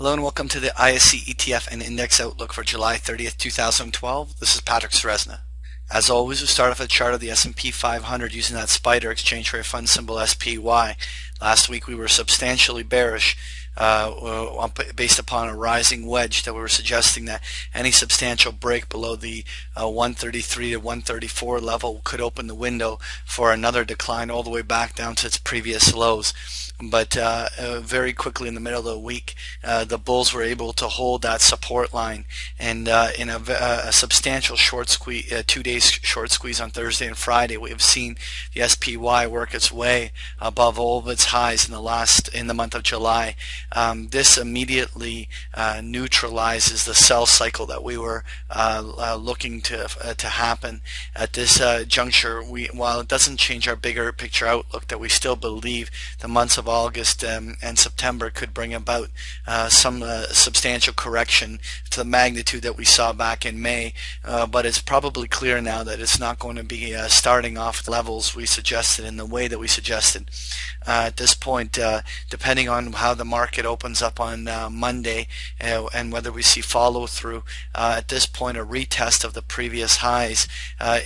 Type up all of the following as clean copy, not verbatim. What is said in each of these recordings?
Hello and welcome to the ISE ETF and Index Outlook for July 30th, 2012. This is Patrick Sresna. As always, we start off with a chart of the S&P 500 using that SPDR exchange rate fund symbol SPY. Last week we were substantially bearish based upon a rising wedge that we were suggesting that any substantial break below the 133 to 134 level could open the window for another decline all the way back down to its previous lows. But very quickly in the middle of the week, the bulls were able to hold that support line, and in a substantial short squeeze, 2 days short squeeze on Thursday and Friday, we have seen the SPY work its way above all of its highs in the month of July. This immediately neutralizes the sell cycle that we were looking to happen at this juncture. While it doesn't change our bigger picture outlook, that we still believe the months of August and September could bring about some substantial correction to the magnitude that we saw back in May, but it's probably clear now that it's not going to be starting off the levels we suggested in the way that we suggested. At this point, depending on how the market opens up on Monday and whether we see follow through, at this point a retest of the previous highs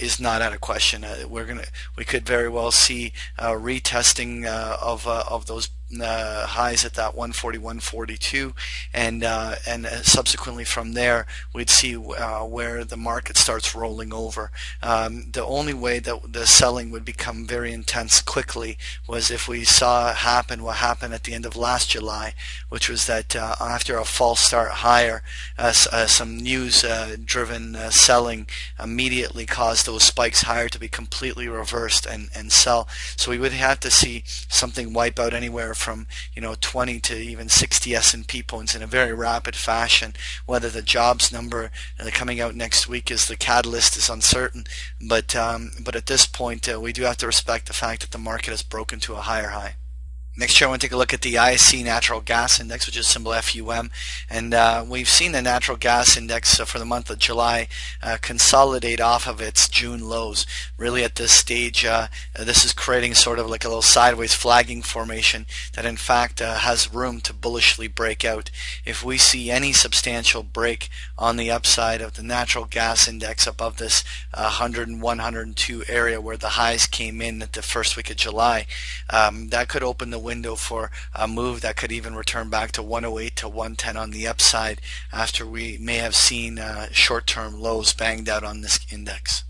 is not out of question. We could very well see retesting of those highs at that 140, 142, and subsequently from there we'd see where the market starts rolling over. The only way that the selling would become very intense quickly was if we saw what happened at the end of last July, which was that after a false start higher, some news driven selling immediately caused those spikes higher to be completely reversed and sell. So we would have to see something wipe out anywhere from 20 to even 60 S&P points in a very rapid fashion. Whether the jobs number coming out next week is the catalyst is uncertain, but at this point we do have to respect the fact that the market has broken to a higher high. Next year I want to take a look at the ISE Natural Gas Index, which is symbol FUM, and we've seen the natural gas index for the month of July consolidate off of its June lows. Really at this stage, this is creating sort of like a little sideways flagging formation that in fact has room to bullishly break out. If we see any substantial break on the upside of the natural gas index above this 101, 102 area where the highs came in at the first week of July, that could open the window for a move that could even return back to 108 to 110 on the upside after we may have seen short-term lows banged out on this index.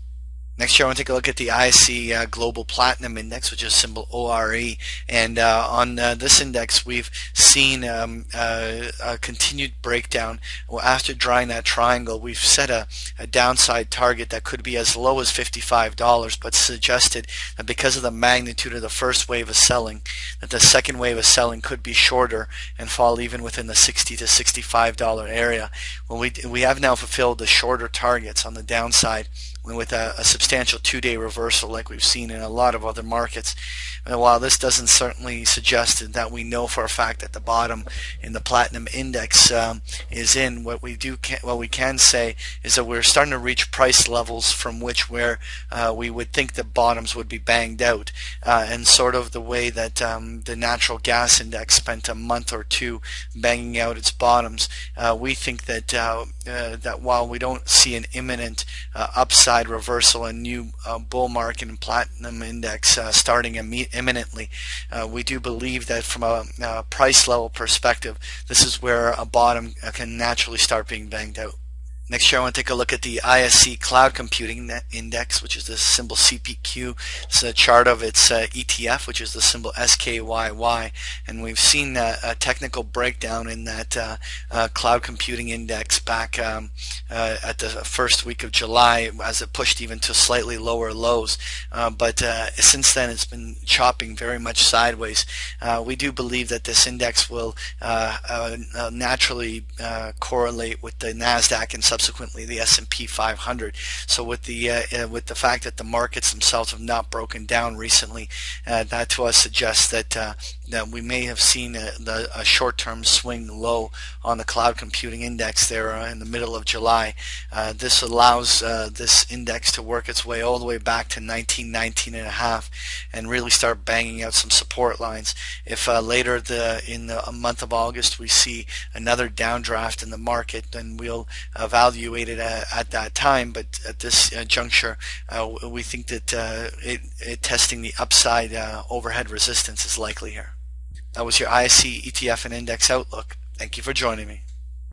Next year I want to take a look at the ISE Global Platinum Index, which is symbol ORE, and on this index we've seen a continued breakdown. Well, after drawing that triangle, we've set a downside target that could be as low as $55, but suggested that because of the magnitude of the first wave of selling, that the second wave of selling could be shorter and fall even within the $60 to $65 area. Well, we have now fulfilled the shorter targets on the downside with a substantial 2-day reversal like we've seen in a lot of other markets. And while this doesn't certainly suggest that we know for a fact that the bottom in the platinum index is in, what we can say is that we're starting to reach price levels from which where we would think the bottoms would be banged out, and sort of the way that the natural gas index spent a month or two banging out its bottoms. We think that that while we don't see an imminent upside reversal and new bull market and platinum index starting imminently, we do believe that from a price level perspective, this is where a bottom can naturally start being banged out. Next year I want to take a look at the ISE Cloud Computing Index, which is the symbol CPQ. It's a chart of its ETF, which is the symbol SKYY, and we've seen a technical breakdown in that Cloud Computing Index back at the first week of July as it pushed even to slightly lower lows, but since then it's been chopping very much sideways. We do believe that this index will naturally correlate with the NASDAQ and subsequently the S&P 500. So with the fact that the markets themselves have not broken down recently, that to us suggests that we may have seen a short-term swing low on the cloud computing index there in the middle of July. This allows this index to work its way all the way back to 1919 and a half and really start banging out some support lines. If later in the month of August we see another downdraft in the market, then we'll evaluate it at that time. But at this juncture, we think that it testing the upside overhead resistance is likely here. That was your ISE ETF and Index Outlook. Thank you for joining me.